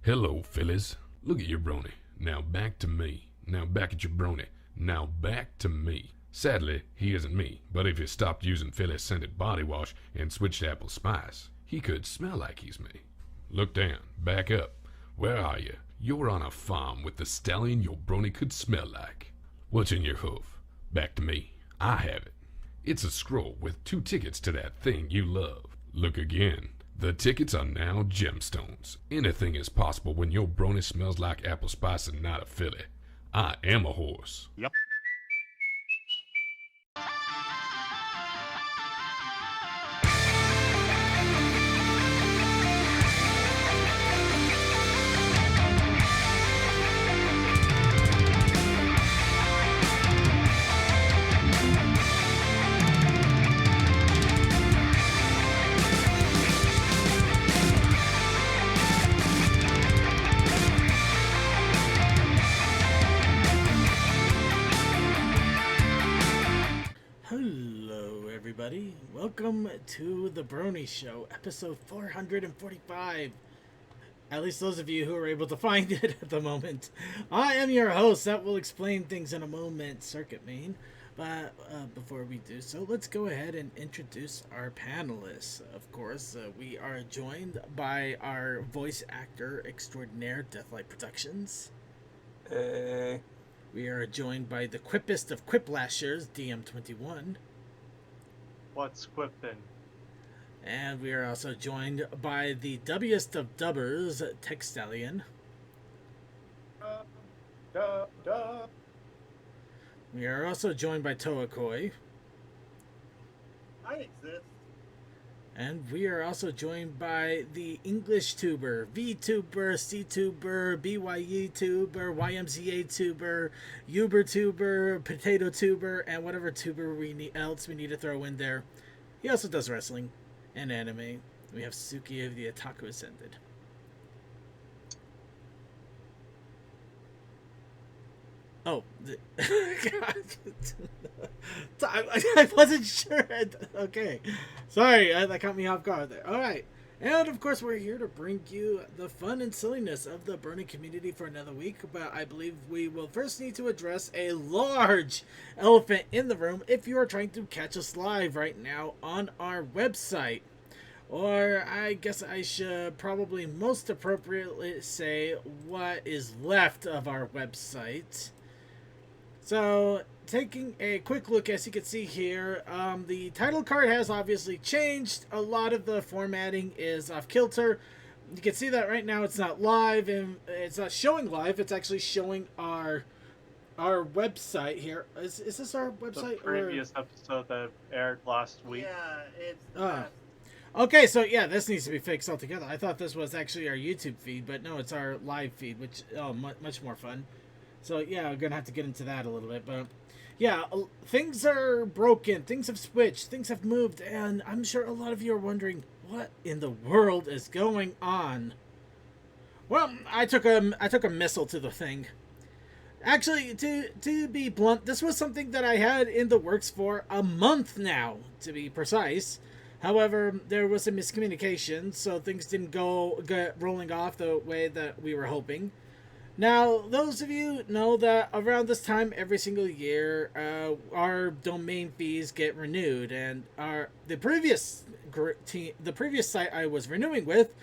Hello, Phyllis. Look at your brony. Now back to me. Now back at your brony. Now back to me. Sadly, he isn't me, but if he stopped using Phyllis scented body wash and switched to apple spice, he could smell like he's me. Look down. Back up. Where are you? You're on a farm with the stallion your brony could smell like. What's in your hoof? Back to me. I have it. It's a scroll with 2 tickets to that thing you love. Look again. The tickets are now gemstones. Anything is possible when your brony smells like apple spice and not a filly. I am a horse. Yep. Hello, everybody. Welcome to the Brony Show, episode 445. At least those of you who are able to find it at the moment. I am your host. That will explain things in a moment, Circuit Main. But before we do so, let's go ahead and introduce our panelists. Of course, we are joined by our voice actor extraordinaire, Deathlight Productions. Hey. We are joined by the quippest of quiplashers, DM21. What's quippin'? And we are also joined by the dubbiest of dubbers, Tech Stallion. Duh. We are also joined by Toakoi. I exist. And we are also joined by the English tuber, VTuber, C-tuber, BYE tuber, YMCA tuber, Uber tuber, Potato tuber, and whatever tuber else we need to throw in there. He also does wrestling and anime. We have Suki of the Otaku Ascended. Oh, I wasn't sure. Okay, sorry, that caught me off guard there. All right, and of course we're here to bring you the fun and silliness of the Brony community for another week. But I believe we will first need to address a large elephant in the room. If you are trying to catch us live right now on our website, or I guess I should probably most appropriately say what is left of our website. So, taking a quick look, as you can see here, the title card has obviously changed. A lot of the formatting is off kilter. You can see that right now it's not live, and it's not showing live. It's actually showing our website here. Is this our website? The previous episode that aired last week. Yeah, it's okay, so yeah, this needs to be fixed altogether. I thought this was actually our YouTube feed, but no, it's our live feed, which much more fun. So yeah, we're gonna have to get into that a little bit, but yeah, things are broken, things have switched, things have moved, and I'm sure a lot of you are wondering what in the world is going on. Well, I took a missile to the thing. Actually, to be blunt, this was something that I had in the works for a month now, to be precise. However, there was a miscommunication, so things didn't get rolling off the way that we were hoping. Now, those of you know that around this time every single year, our domain fees get renewed, and the previous site I was renewing with,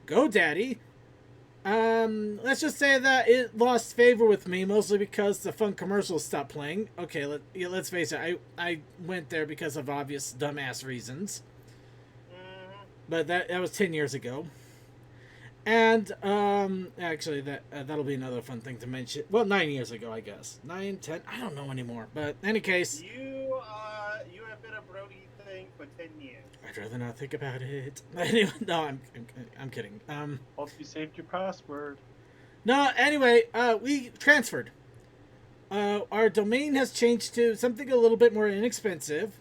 GoDaddy, let's just say that it lost favor with me, mostly because the fun commercials stopped playing. Okay, let's face it, I went there because of obvious dumbass reasons, but that was 10 years ago. And, actually, that'll be another fun thing to mention. Well, 9 years ago, I guess. 9, 10, I don't know anymore. But, in any case... You have been a Brody thing for 10 years. I'd rather not think about it. Anyway, no, I'm kidding. Hope you saved your password. No, anyway, we transferred. Our domain has changed to something a little bit more inexpensive.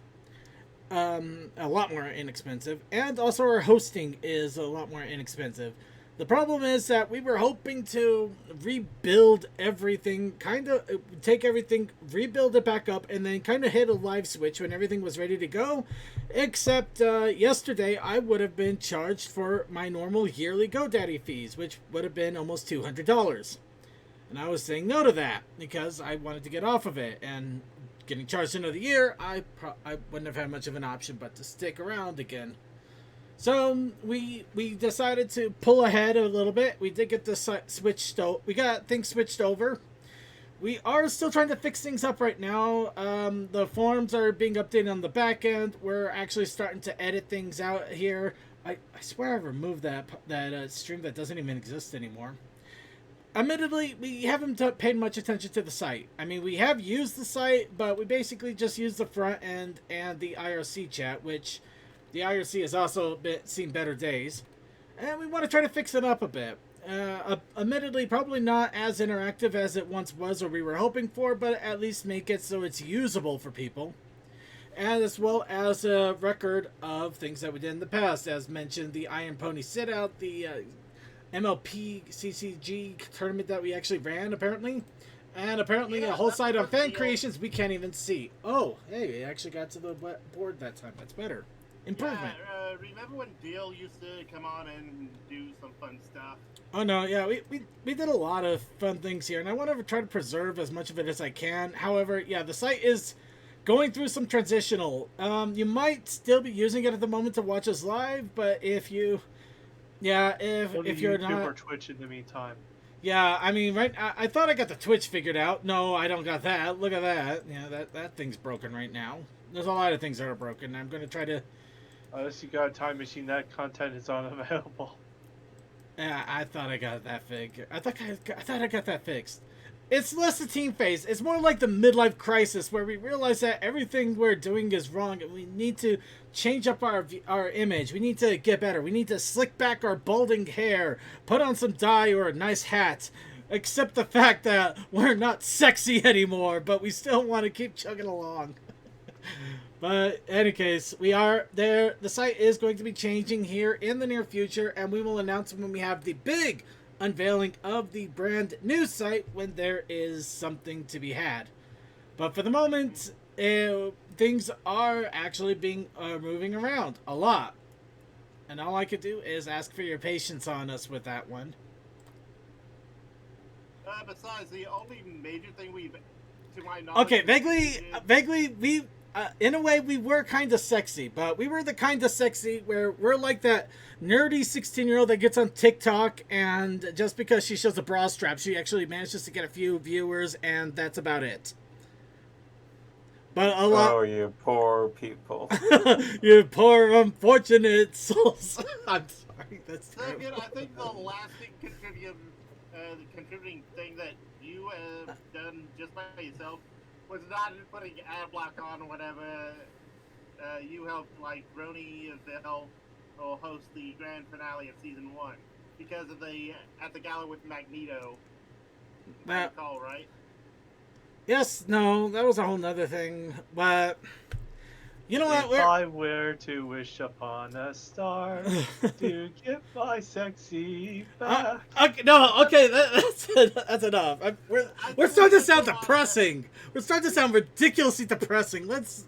A lot more inexpensive. And also our hosting is a lot more inexpensive. The problem is that we were hoping to rebuild everything, kind of take everything, rebuild it back up, and then kind of hit a live switch when everything was ready to go. Except yesterday, I would have been charged for my normal yearly GoDaddy fees, which would have been almost $200. And I was saying no to that because I wanted to get off of it. And getting charged another year, I wouldn't have had much of an option but to stick around again. So we decided to pull ahead a little bit. We did get this switched. We got things switched over. We are still trying to fix things up right now. The forums are being updated on the back end. We're actually starting to edit things out here. I swear I removed that stream that doesn't even exist anymore. Admittedly, we haven't paid much attention to the site. I mean, we have used the site, but we basically just used the front end and the IRC chat, which the IRC has also seen better days. And we want to try to fix it up a bit. Admittedly, probably not as interactive as it once was or we were hoping for, but at least make it so it's usable for people. And as well as a record of things that we did in the past. As mentioned, the Iron Pony Sit-Out, the MLP CCG tournament that we actually ran, apparently. And apparently a whole site on fan creations we can't even see. Oh, hey, we actually got to the board that time. That's better. Improvement. Yeah, remember when Dale used to come on and do some fun stuff? Oh no, yeah, we did a lot of fun things here, and I want to try to preserve as much of it as I can. However, yeah, the site is going through some transitional. You might still be using it at the moment to watch us live, but if you, yeah, if you're YouTube not, or Twitch in the meantime. yeah, I mean, right, I thought I got the Twitch figured out. No, I don't got that. Look at that. Yeah, that thing's broken right now. There's a lot of things that are broken. I'm going to try to. Unless you got a time machine, that content is unavailable. Yeah, I thought I got that I thought I got that fixed. It's less the team phase. It's more like the midlife crisis where we realize that everything we're doing is wrong and we need to change up our image. We need to get better. We need to slick back our balding hair, put on some dye or a nice hat. Accept the fact that we're not sexy anymore, but we still want to keep chugging along. But in any case, we are there. The site is going to be changing here in the near future, and we will announce when we have the big unveiling of the brand new site when there is something to be had. But for the moment, things are actually moving around a lot. And all I could do is ask for your patience on us with that one. Besides, the only major thing we've, to my knowledge... Okay, vaguely, we... in a way, we were kind of sexy, but we were the kind of sexy where we're like that nerdy 16-year-old that gets on TikTok, and just because she shows a bra strap, she actually manages to get a few viewers, and that's about it. But a lot... Oh, you poor people. You poor unfortunate souls. I'm sorry, that's terrible. Second, I think the lasting contributing thing that you have done just by yourself was not putting ad block on whenever you helped, like, Brony will host the grand finale of season 1 because of at the gala with Magneto. I recall, right? Yes, no, that was a whole nother thing, but you know what? If I were to wish upon a star to get my sexy back. Okay, no, okay, that's enough. We're starting to sound depressing. We're starting to sound ridiculously depressing. Let's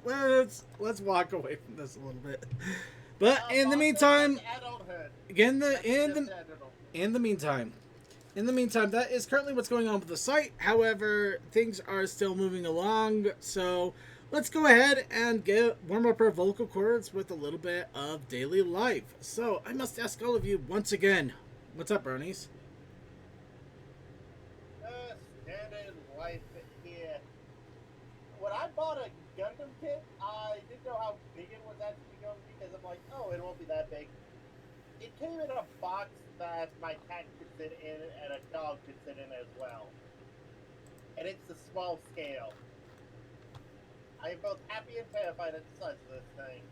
walk away from this a little bit. But in the meantime, in the meantime, that is currently what's going on with the site. However, things are still moving along, so let's go ahead and warm up our vocal cords with a little bit of daily life. So, I must ask all of you once again, what's up, Bronies? Standard life here. When I bought a Gundam kit, I didn't know how big it was actually going to be because I'm like, oh, it won't be that big. It came in a box that my cat could sit in and a dog could sit in as well. And it's a small scale. I am both happy and terrified at the size of this thing.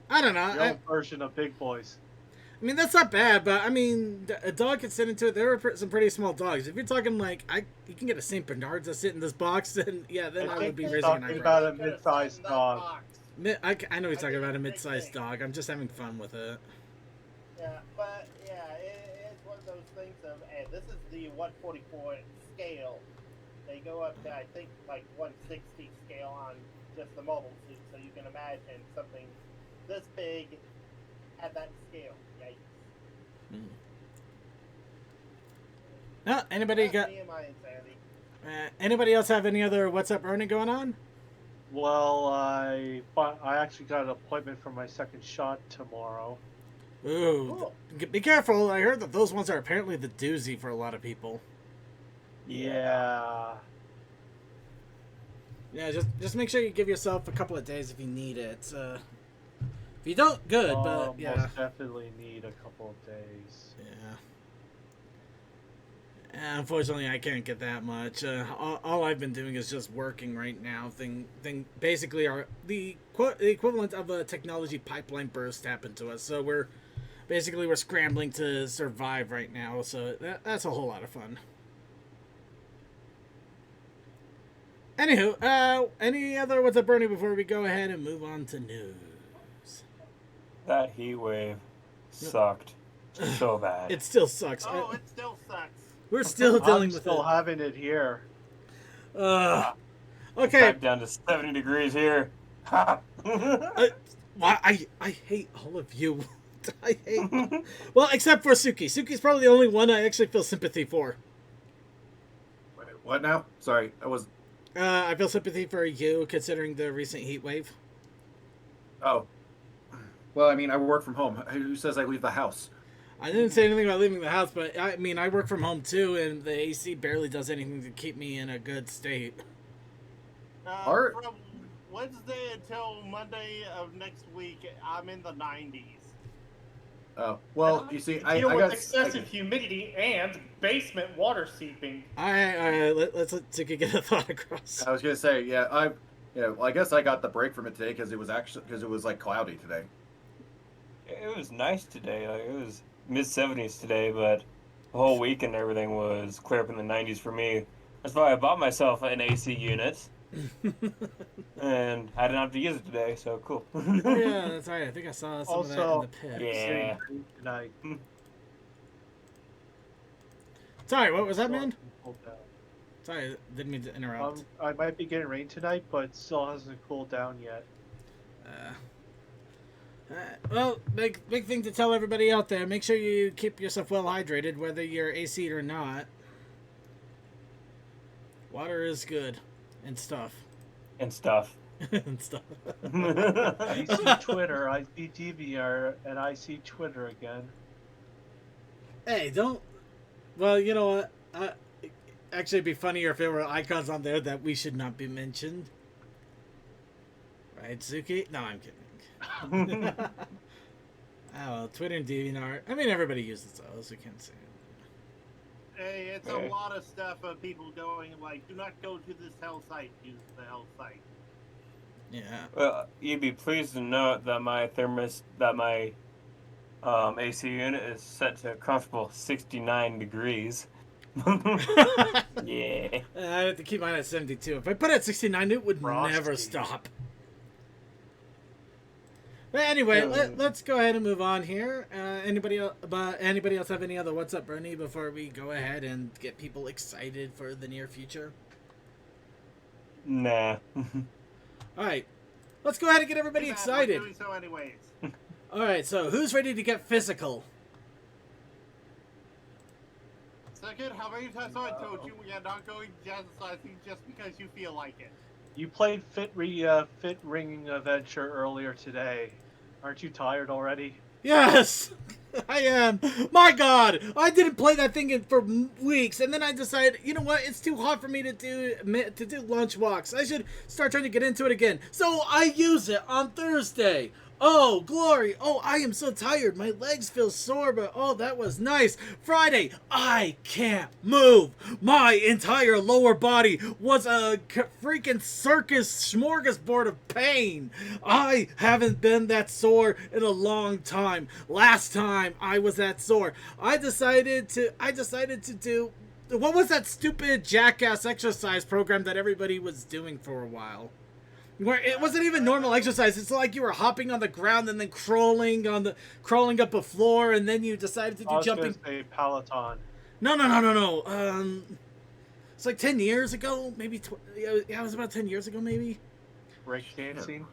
I don't know. The old version of Big Boys. I mean, that's not bad, but I mean, a dog could sit into it. There are some pretty small dogs. If you're talking like, you can get a St. Bernard to sit in this box, then yeah, then I would be raising an eyebrow. About a mid-sized dog. I know he's talking about a mid-sized dog. I'm just having fun with it. Yeah, but yeah, it's one of those things of, hey, this is the 144 scale. They go up to, I think, like 160 scale on just the mobile suit, so you can imagine something this big at that scale. Yikes. Anybody That's got? me and my insanity. Anybody else have any other What's Up Bernie going on? Well, I actually got an appointment for my second shot tomorrow. Ooh, Cool. be careful. I heard that those ones are apparently the doozy for a lot of people. Yeah. Yeah, just make sure you give yourself a couple of days if you need it. If you don't, good, but yeah. Most definitely need a couple of days. Yeah. Unfortunately, I can't get that much. All I've been doing is just working right now. Basically, the equivalent of a technology pipeline burst happened to us. So we're scrambling to survive right now. So that's a whole lot of fun. Anywho, any other What's Up Bernie before we go ahead and move on to news? That heat wave sucked so bad. It still sucks. Oh, it still sucks. We're still dealing I'm with still it. having it here. Okay. Back down to 70 degrees here. Ha! I hate all of you. I hate. Well, except for Suki. Suki's probably the only one I actually feel sympathy for. Wait, what now? Sorry, I was. I feel sympathy for you considering the recent heat wave. Oh. Well, I mean, I work from home. Who says I leave the house? I didn't say anything about leaving the house, but I mean, I work from home too, and the AC barely does anything to keep me in a good state. Art? From Wednesday until Monday of next week, I'm in the 90s. Oh, well, you see, I Deal with got excessive humidity and basement water seeping. Let's let Suki get a thought across. I was gonna say, yeah, well, I guess I got the break from it today because it was like cloudy today. It was nice today. Like, it was mid-70s today, but the whole week and everything was clear up in the 90s for me. That's why I bought myself an AC unit. And I didn't have to use it today, so cool. Oh, yeah, that's right. I think I saw some of that in Also, the pit. Yeah. Tonight. Sorry, what was that, man? Cooled down. Sorry, didn't mean to interrupt. I might be getting rain tonight, but still hasn't cooled down yet. Well, big thing to tell everybody out there. Make sure you keep yourself well hydrated, whether you're AC or not. Water is good. And stuff. And stuff. And stuff. I see Twitter, I see DVR, and I see Twitter again. Hey, don't... Well, you know what? Actually, it'd be funnier if there were icons on there that we should not be mentioned. Right, Suki? No, I'm kidding. Oh, well, Twitter and DeviantArt. I mean, everybody uses those. We can't say it. Hey, it's a lot of stuff of people going like, do not go to this hell site, use the hell site. Yeah. Well, you'd be pleased to note that my AC unit is set to a comfortable 69 degrees. Yeah. I have to keep mine at 72. If I put it at 69, it would Frosty. never stop. But anyway, let's go ahead and move on here. Anybody else have any other What's Up Bernie before we go ahead and get people excited for the near future? Nah. All right, let's go ahead and get everybody Too bad, excited. we're doing so anyways. All right, so who's ready to get physical? Second, how many times have I told you we are not going jazzercising just because you feel like it? You played Fit Ringing Adventure earlier today. Aren't you tired already? Yes, I am. My God, I didn't play that thing for weeks, and then I decided, you know what? It's too hot for me to do lunch walks. I should start trying to get into it again. So I use it on Thursday. Oh, glory. Oh, I am so tired. My legs feel sore, but oh, that was nice. Friday, I can't move. My entire lower body was a freaking circus smorgasbord of pain. I haven't been that sore in a long time. Last time I was that sore, I decided to do, what was that stupid jackass exercise program that everybody was doing for a while? Where it wasn't even normal exercise. It's like you were hopping on the ground and then crawling up a floor, and then you decided to I do was jumping. gonna say Peloton. No. It's like 10 years ago, maybe. Yeah, it was about 10 years ago, maybe. Break dancing.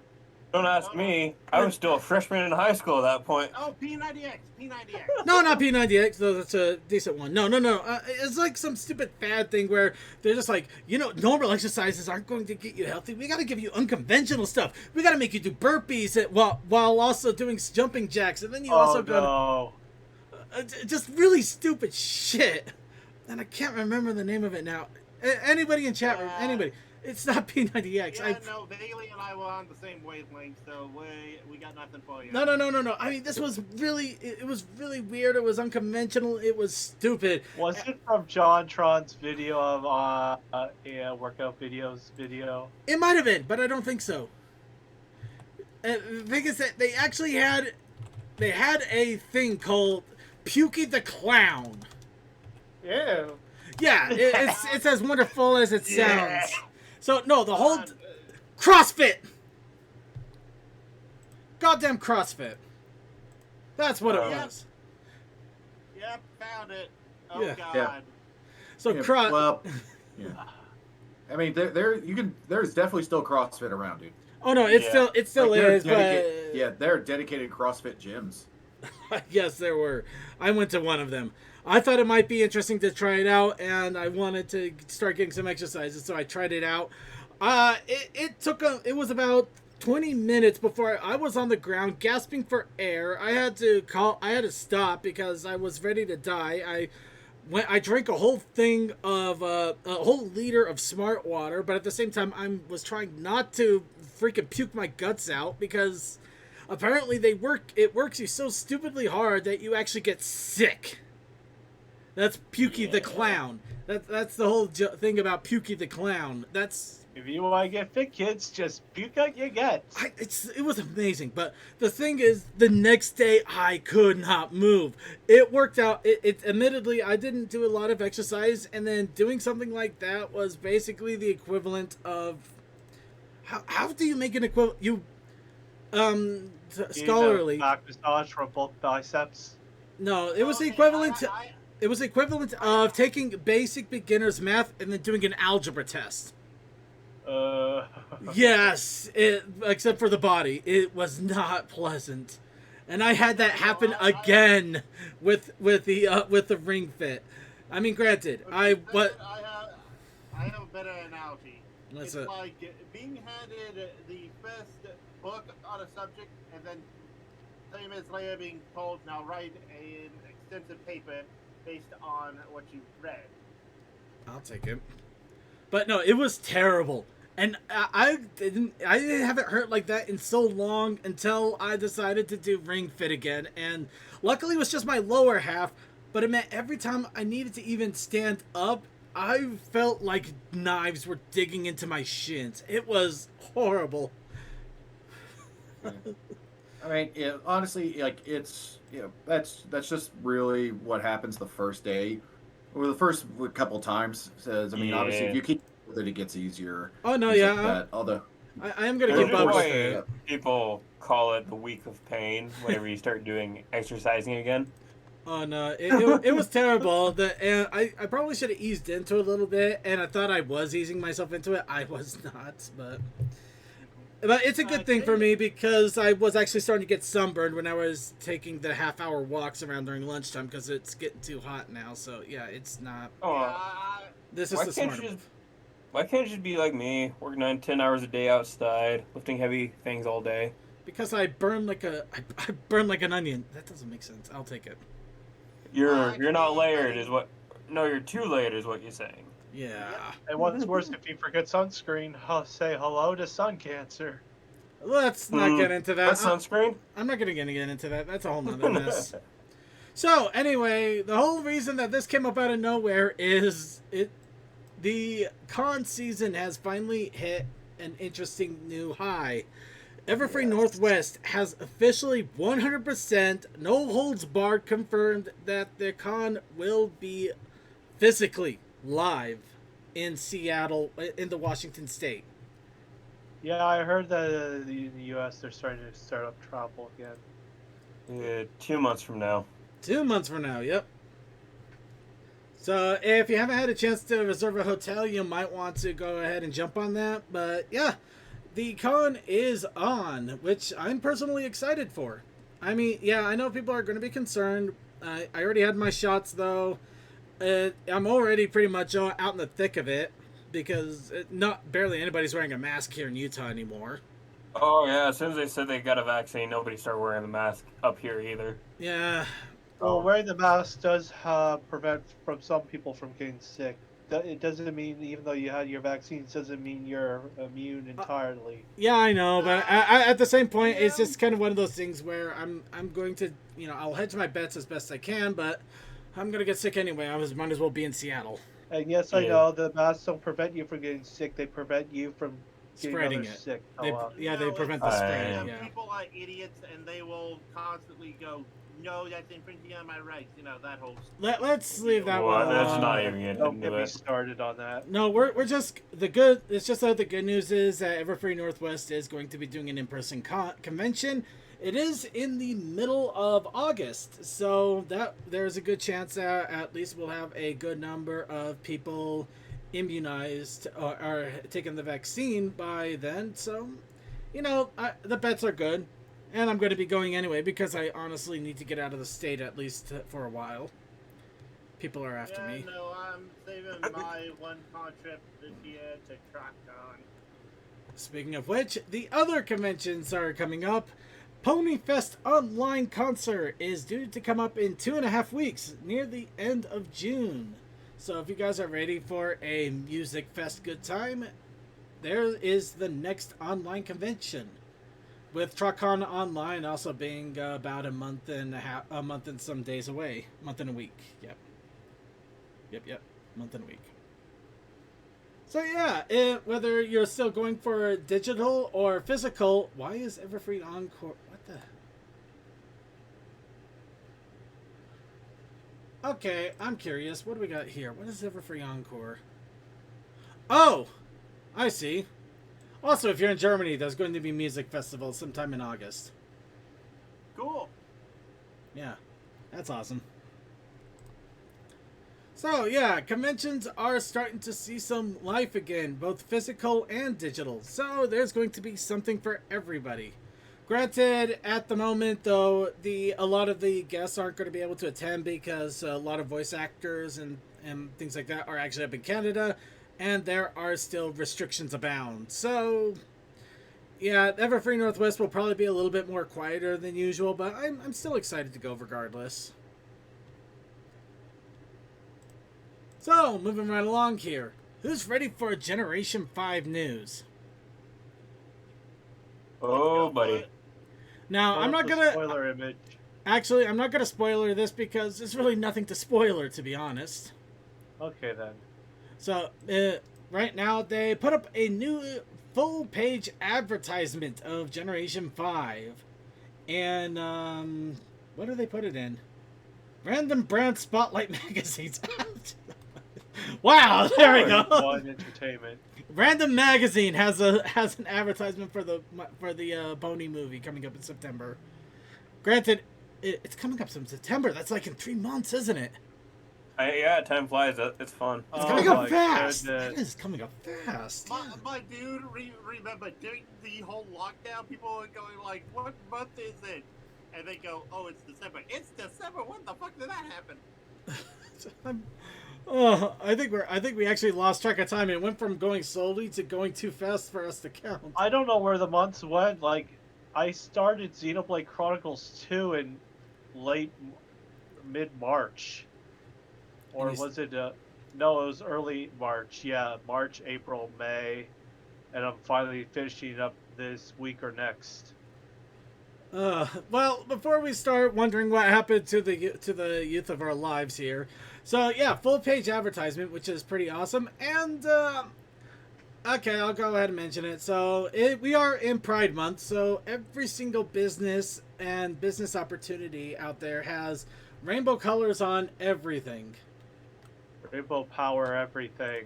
Don't ask me. I was still a freshman in high school at that point. Oh, P90X. No, not P90X, though that's a decent one. No. It's like some stupid fad thing where they're just like, normal exercises aren't going to get you healthy. We got to give you unconventional stuff. We got to make you do burpees while also doing jumping jacks. And then you also got just really stupid shit. And I can't remember the name of it now. Anybody in chat room, anybody. It's not P90X. No, Bailey and I were on the same wavelength, so we got nothing for you. No. I mean, this was really, it was really weird. It was unconventional. It was stupid. Was it from John Tron's video of workout videos video? It might have been, but I don't think so. The thing is that they actually had a thing called Pukey the Clown. Ew. Yeah, it's as wonderful as it sounds. So, no, the whole CrossFit. Goddamn CrossFit. That's what it was. Yep, found it. Oh, Yeah. God. Yeah. So, Well, yeah. I mean, there's definitely still CrossFit around, dude. Oh, no, it still Like, is, there are dedicated CrossFit gyms. Yes, there were. I went to one of them. I thought it might be interesting to try it out, and I wanted to start getting some exercises, so I tried it out. It was about 20 minutes before I was on the ground gasping for air. I had to stop because I was ready to die. I drank a whole thing of a whole liter of smart water, but at the same time I was trying not to freaking puke my guts out because apparently it works you so stupidly hard that you actually get sick. That's Pukey the Clown. That's the whole thing about Pukey the Clown. If you want to get fit, kids, just puke out your guts. It was amazing, but the thing is, the next day I could not move. It worked out. It admittedly, I didn't do a lot of exercise, and then doing something like that was basically the equivalent of. How do you make an equivalent? Scholarly. Back massage for both biceps. No, it was the equivalent to. It was the equivalent of taking basic beginner's math and then doing an algebra test. Yes, except for the body. It was not pleasant. And I had that happen again with the Ring Fit. I mean, granted, I have a better analogy. It's like being handed the first book on a subject and then 30 minutes later being told, now write an extensive paper based on what you've read. I'll take it. But no, it was terrible. And I haven't hurt like that in so long until I decided to do Ring Fit again. And luckily it was just my lower half, but it meant every time I needed to even stand up, I felt like knives were digging into my shins. It was horrible. I mean, honestly, like that's just really what happens the first day, or the first couple times. Says, I mean, obviously, if you keep with it, it gets easier. Oh no, yeah. Like although I am gonna get bumped with it. People call it the week of pain whenever you start doing exercising again. Oh no, it was terrible. And I probably should have eased into it a little bit, and I thought I was easing myself into it. I was not, but it's a good thing for me because I was actually starting to get sunburned when I was taking the half-hour walks around during lunchtime because it's getting too hot now. So yeah, it's not. This is the smart move. Why can't you just be like me, working 9-10 hours a day outside, lifting heavy things all day? Because I burn like an onion. That doesn't make sense. I'll take it. You're not layered, is what? No, you're too layered, is what you're saying. Yeah. And what's worse, if you forget sunscreen, say hello to sun cancer. Let's not get into that. That's sunscreen? I'm not going to get into that. That's a whole nother mess. So, anyway, the whole reason that this came up out of nowhere is the con season has finally hit an interesting new high. Everfree Northwest has officially 100% no holds barred confirmed that the con will be physically live in Seattle, in the Washington state. Yeah, I heard that in the U.S. they're starting to start up travel again. Yeah, 2 months from now. 2 months from now, yep. So if you haven't had a chance to reserve a hotel, you might want to go ahead and jump on that. But yeah, the con is on, which I'm personally excited for. I mean, yeah, I know people are going to be concerned. I already had my shots, though. I'm already pretty much out in the thick of it because not barely anybody's wearing a mask here in Utah anymore. Oh yeah, as soon as they said they got a vaccine, nobody started wearing the mask up here either. Yeah, Well, wearing the mask does prevent from some people from getting sick. It doesn't mean, even though you had your vaccines, doesn't mean you're immune entirely. yeah, I know, but at the same point, it's just kind of one of those things where I'm going to, I'll hedge my bets as best I can, but I'm gonna get sick anyway. Might as well be in Seattle. And yes, I know the masks don't prevent you from getting sick. They prevent you from getting Spreading others it. sick. They prevent the spread. Yeah. Yeah. People are idiots, and they will constantly go, "No, that's infringing on my rights." You know that whole. Let's leave that Well, one. that's alone. not even getting Don't get into me it. started on that. No, we're just the good. It's just that the good news is that Everfree Northwest is going to be doing an in-person convention. It is in the middle of August, so that there's a good chance that at least we'll have a good number of people immunized or taking the vaccine by then. So, the bets are good, and I'm going to be going anyway because I honestly need to get out of the state at least for a while. People are after me. No, I'm saving my one con trip this year to TrockCon. Speaking of which, the other conventions are coming up. Ponyfest Online Concert is due to come up in 2.5 weeks, near the end of June. So if you guys are ready for a music fest good time, there is the next online convention. With TrockCon Online also being about a month and some days away. Month and a week. Yep. Month and a week. So yeah, whether you're still going for digital or physical, why is Everfree Encore? What the? Okay, I'm curious. What do we got here? What is Everfree Encore? Oh, I see. Also, if you're in Germany, there's going to be music festival sometime in August. Cool. Yeah, that's awesome. So yeah, conventions are starting to see some life again, both physical and digital. So there's going to be something for everybody. Granted, at the moment though, a lot of the guests aren't going to be able to attend because a lot of voice actors and things like that are actually up in Canada, and there are still restrictions abound. So yeah, Everfree Northwest will probably be a little bit more quieter than usual, but I'm still excited to go regardless. So, moving right along here. Who's ready for Generation 5 news? Oh, buddy. Now, I'm not gonna... Spoiler image. Actually, I'm not gonna spoiler this because there's really nothing to spoiler, to be honest. Okay then. So, right now, they put up a new full-page advertisement of Generation 5. And, what do they put it in? Random Brand Spotlight magazines. Wow, there we go. One Entertainment. Random Magazine has an advertisement for the Brony movie coming up in September. Granted, it's coming up in September. That's like in 3 months, isn't it? Yeah, time flies. It's fun. It's coming up fast. goodness. It is coming up fast. My dude, remember during the whole lockdown, people were going like, "What month is it?" And they go, "Oh, it's December." It's December. What the fuck did that happen? I think we actually lost track of time. It went from going slowly to going too fast for us to count. I don't know where the months went. Like, I started Xenoblade Chronicles 2 in mid-March. Or was it, no, it was early March. Yeah, March, April, May. And I'm finally finishing up this week or next. Well, before we start wondering what happened to the youth of our lives here, so yeah, full page advertisement, which is pretty awesome, and okay, I'll go ahead and mention it. So we are in Pride Month, so every single business and business opportunity out there has rainbow colors on everything. Rainbow Power everything.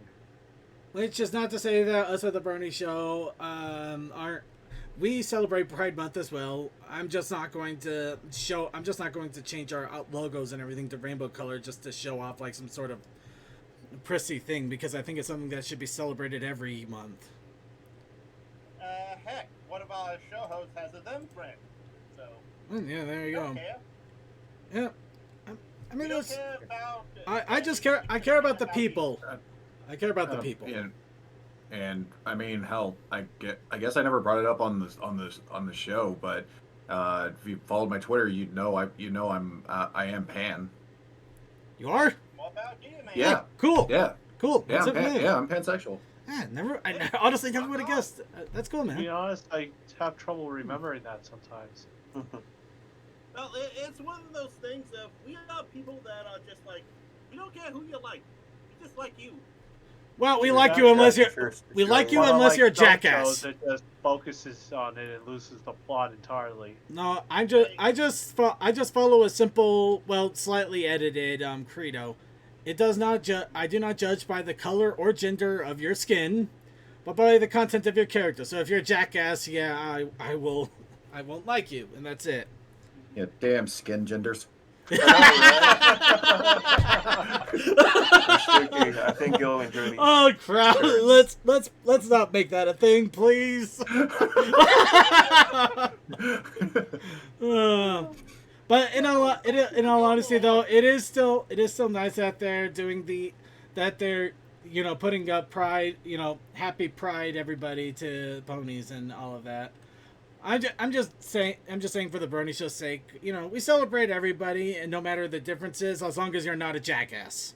Which is not to say that us at the Brony Show aren't. We celebrate Pride Month as well. I'm just not going to change our logos and everything to rainbow color just to show off like some sort of prissy thing, because I think it's something that should be celebrated every month. Heck, one of our show hosts has a them friend. So. Yeah, there you go. Care. Yeah. I mean, We don't it's, care about. I care about the people. I care about the people. And I mean, hell, I guess I never brought it up on the show, but if you followed my Twitter, I am pan. You are? What about you, man? Yeah. Cool. Yeah. Cool. Yeah. What's up, I'm pansexual. I honestly never would have guessed. That's cool, To man. be honest, I have trouble remembering that sometimes. Well, it's one of those things of we are people that are just like, we don't care who you like, we just like you. Well, we like you unless you're. We like you Well, unless like you're a some jackass. shows, it just focuses on it and loses the plot entirely. No, I just follow a simple, well, slightly edited credo. It does not I do not judge by the color or gender of your skin, but by the content of your character. So if you're a jackass, yeah, I won't like you, and that's it. Yeah, damn skin genders. I think you'll enjoy these. Oh crap! Let's not make that a thing, please. But in all honesty, though, it is still nice that they're putting up Pride, happy Pride everybody to ponies and all of that. I'm just saying for the Brony Show's sake, we celebrate everybody, and no matter the differences, as long as you're not a jackass.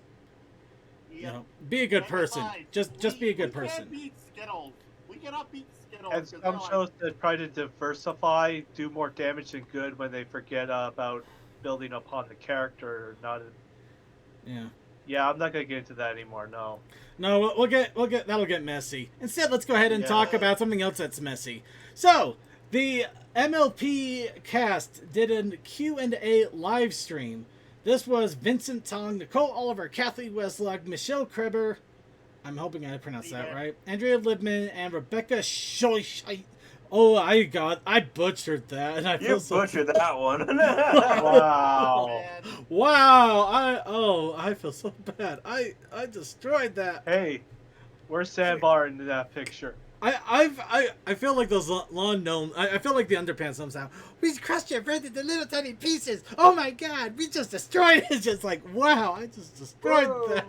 Yeah. Be a good person. Just be a good We person. can't beat Skittles. We cannot beat Skittles. And 'cause some they're shows that try to diversify do more damage than good when they forget about building upon the character. Yeah. Yeah, I'm not gonna get into that anymore. No. No, we'll get that'll get messy. Instead, let's go ahead and Yeah. talk about something else that's messy. So, the MLP cast did a Q&A live stream. This was Vincent Tong, Nicole Oliver, Kathy Westlock, Michelle Kreber, I'm hoping I pronounced that right, Andrea Libman, and Rebecca Schoich. I butchered that, and I feel You butchered that one. Wow. Man, Wow, I feel so bad. I destroyed that. Hey, where's Sandbar in that picture? I feel like those lawn gnome. I feel like the underpants somehow. We crushed your bread into little tiny pieces. Oh my god, we just destroyed it. It's just like, wow, I just destroyed that.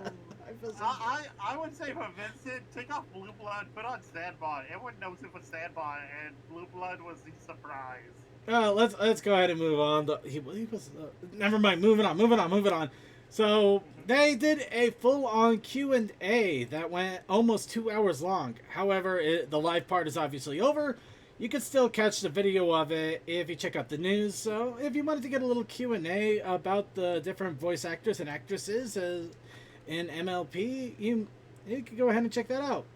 I feel so I would say for Vincent, take off Blue Blood, put on Sandbot. Everyone knows it was Sandbot, and Blue Blood was the surprise. let's go ahead and move on. He was never mind. Moving on. So they did a full-on Q&A that went almost 2 hours long. However, the live part is obviously over. You can still catch the video of it if you check out the news. So if you wanted to get a little Q&A about the different voice actors and actresses in MLP, you can go ahead and check that out.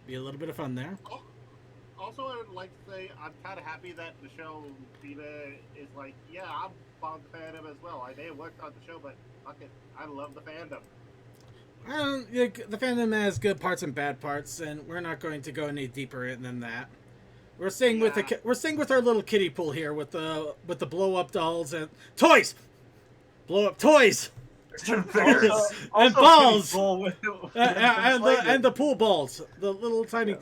Be a little bit of fun there. Also, I would like to say I'm kind of happy that the show Diva is like, yeah, I'm on the fandom as well. I may have worked on the show, but fuck it, I love the fandom. The fandom has good parts and bad parts, and we're not going to go any deeper than that. We're staying with our little kiddie pool here with the blow up dolls and toys, blow up toys. Fingers. And balls and the pool balls, the little tiny I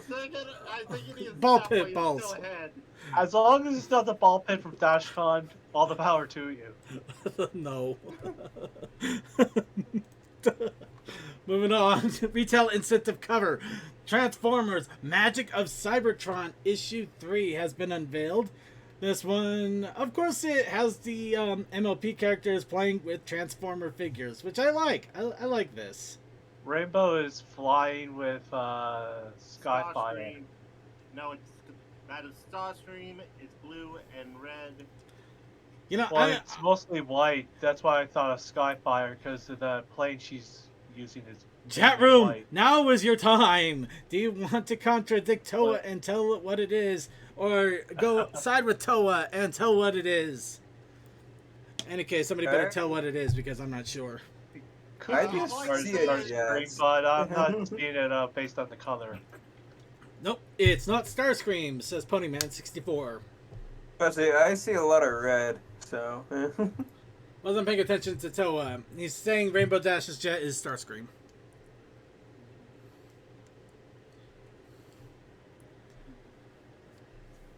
think it needs to Ball stop pit while you're balls. still ahead. As long as it's not the ball pit from DashCon, all the power to you. no. Moving on, retail incentive cover. Transformers Magic of Cybertron issue 3 has been unveiled. This one, of course, it has the MLP characters playing with Transformer figures, which I like. I like this. Rainbow is flying with Skyfire. Starstream. No, that is Starstream. It's blue and red. Well, it's mostly white. That's why I thought of Skyfire, because of the plane she's using is Chat room, white. now is your time. Do you want to contradict Toa and tell it what it is, or go side with Toa and tell what it is? In any case, somebody better tell what it is, because I'm not sure. Could I be didn't Star see it Starscream, yet. but I'm not seeing it based on the color. Nope, it's not Starscream, says Ponyman64. I see a lot of red, so. Wasn't paying attention to Toa. He's saying Rainbow Dash's jet is Starscream.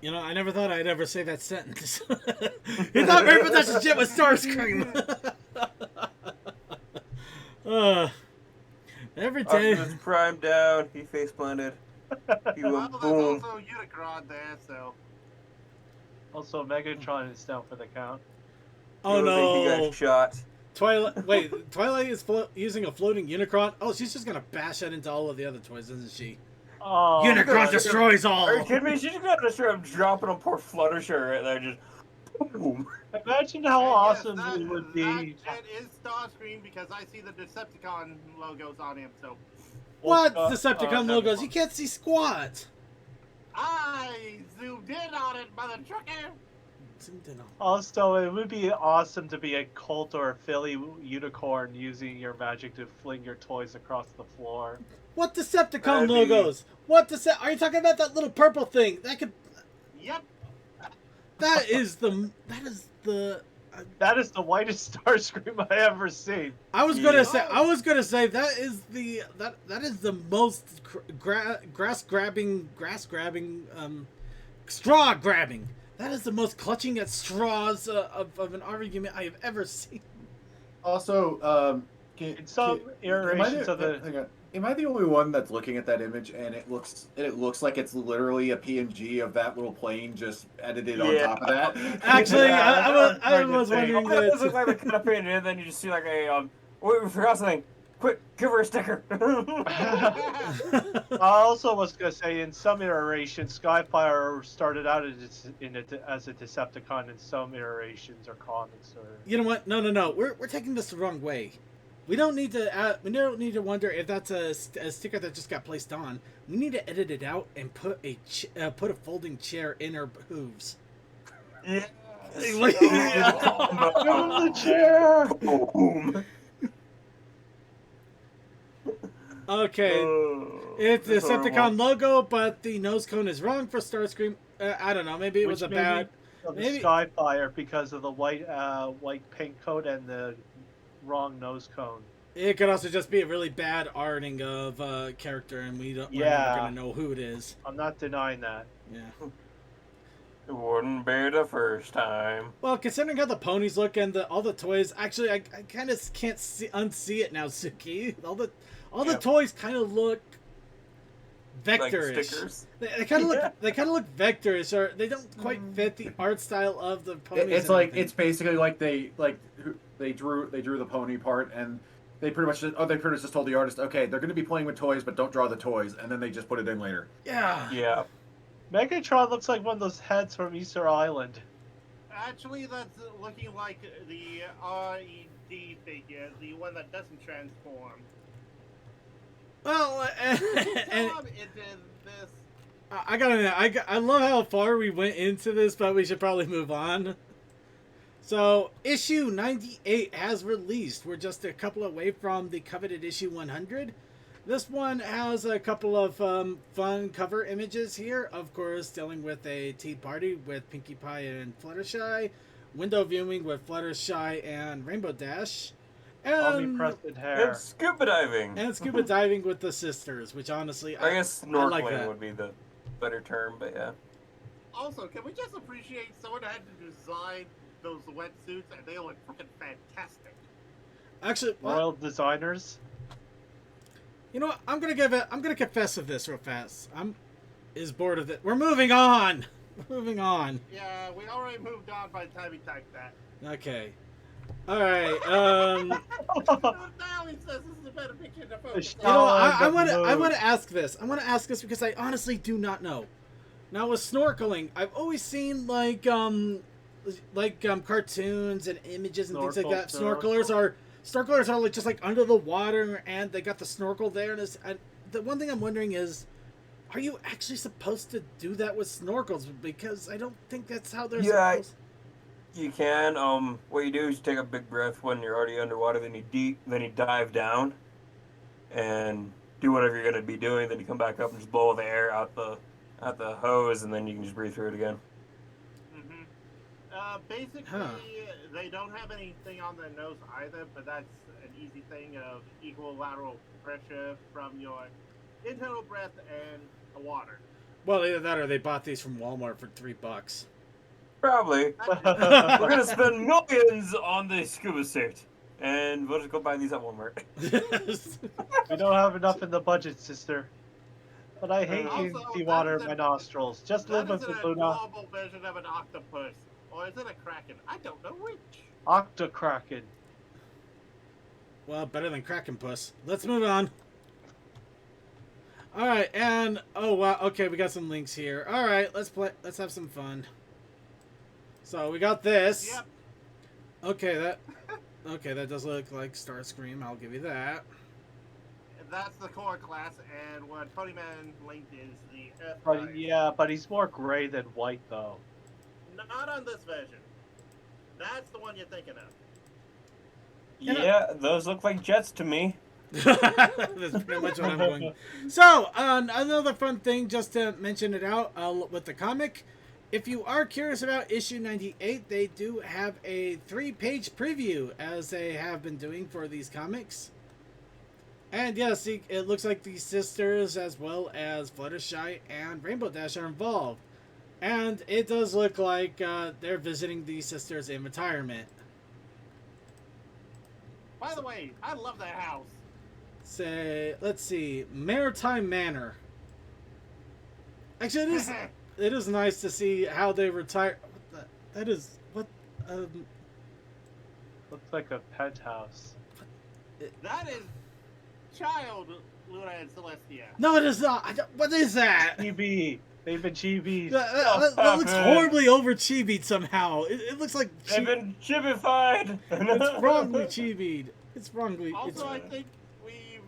You know, I never thought I'd ever say that sentence. He thought Rainbow Dash's jet was Starscream. Every day. Optimus Prime down. He face planted. He Well, went there's boom. also Unicron there, so. Also, Megatron is down for the count. Oh He no! got shot. Twilight. Wait, Twilight is using a floating Unicron. Oh, she's just gonna bash that into all of the other toys, isn't she? Oh, Unicron God. destroys all. Are you kidding me? She's gonna destroy him, dropping on poor Fluttershy right there, just boom. Imagine how And awesome yes, it would that be. jet is Starscream because I see the Decepticon logos on him, so. What Decepticon logos? Megatron. You can't see squat. I zoomed in on it, mother trucker! Also, it would be awesome to be a Colt or a Philly unicorn using your magic to fling your toys across the floor. What Decepticon That'd be- logos? What Are you talking about that little purple thing? That could. Yep. That is the. That is the whitest Starscream I ever seen. I was Yeah. gonna say that is the most grass grabbing, straw grabbing. That is the most clutching at straws of an argument I have ever seen. Also, In some iterations of the. hang on. Am I the only one that's looking at that image and it looks like it's literally a PNG of that little plane just edited on Yeah. top of that? Actually, Yeah, I was hard to wondering Oh, it does that. look like the cut up in, and then you just see like a wait, we forgot something. Quick, give her a sticker. I also was gonna say, in some iterations, Skyfire started out as a Decepticon. In some iterations, or comics, or You know what? No. We're taking this the wrong way. We don't need to wonder if that's a sticker that just got placed on. We need to edit it out and put a folding chair in her hooves. Yeah. give him the chair. Boom. Okay, it's the That's Decepticon horrible. logo, but the nose cone is wrong for Starscream. I don't know. Maybe it was Which a bad. the maybe- Skyfire because of the white paint coat and the wrong nose cone. It could also just be a really bad arting of a character, and we're never Yeah. gonna know who it is. I'm not denying that. Yeah. It wouldn't be the first time. Well, considering how the ponies look and all the toys, actually, I kind of can't unsee it now, Suki. All the Yeah. toys kind of look Like vectorish. stickers. They kind of Yeah. look. They kind of look vectorish, or they don't quite fit the art style of the ponies. It's and like everything. it's basically like they drew the pony part and they pretty much just told the artist, okay, they're going to be playing with toys, but don't draw the toys, and then they just put it in later. Yeah. Yeah. Megatron looks like one of those heads from Easter Island. Actually, that's looking like the RED figure, the one that doesn't transform. Well, and Tom into this. I gotta. I love how far we went into this, but we should probably move on. So, issue 98 has released. We're just a couple away from the coveted issue 100. This one has a couple of fun cover images here. Of course, dealing with a tea party with Pinkie Pie and Fluttershy. Window viewing with Fluttershy and Rainbow Dash. Omnipresent hair. And scuba diving. And scuba diving with the sisters, which honestly, I guess I snorkeling like that. would be the better term, but yeah. Also, can we just appreciate someone had to design those wetsuits and they look freaking fantastic? Actually, well, Royal designers. you know what? I'm gonna confess of this real fast. I'm bored of it. We're moving on. We're moving on. Yeah, we already moved on by the time he typed that. Okay. All right. Now he says this is a better picture than photo. You know, I Oh, want the to mood. ask this. I want to ask this because I honestly do not know. Now with snorkeling, I've always seen like cartoons and images and things like that. Snorkelers are like just like under the water and they got the snorkel there. And the one thing I'm wondering is, are you actually supposed to do that with snorkels? Because I don't think that's how they're Yeah, supposed. You can. What you do is you take a big breath when you're already underwater. Then you dive down, and do whatever you're gonna be doing. Then you come back up and just blow the air out the hose, and then you can just breathe through it again. Basically, Huh. they don't have anything on their nose either, but that's an easy thing of equal lateral pressure from your internal breath and the water. Well, either that or they bought these from Walmart for $3. Probably. We're gonna spend millions on the scuba suit, and we'll just go buy these at Walmart. We don't have enough in the budget, sister. But I hate Also, using seawater that in is my nostrils. Just That live is with an the Luna. global version of an octopus. Or is it a kraken? I don't know which. Octokraken. Well, better than Kraken Puss. Let's move on. All right, and oh wow, okay, we got some links here. All right, let's play. Let's have some fun. So we got this. Yep. Okay, that does look like Starscream. I'll give you that. That's the core class, and what Ponyman linked is the Earth But Rise. yeah, but he's more gray than white, though. Not on this version. That's the one you're thinking of. Yeah, those look like jets to me. That's pretty much what I'm going. So, another fun thing, just to mention it out with the comic. If you are curious about issue 98, they do have a 3-page preview, as they have been doing for these comics. And yes, it looks like the sisters, as well as Fluttershy and Rainbow Dash, are involved. And it does look like they're visiting the sisters in retirement. By the way, I love that house. Say, let's see, Maritime Manor. Actually, it is nice to see how they retire. What the, that is what. Looks like a penthouse. That is child Luna and Celestia. No, it is not. What is that? Chibi. They've been chibis. That looks horribly over chibied somehow. It looks like They've been chibified. it's wrongly chibied. It's wrongly. Also, I think we've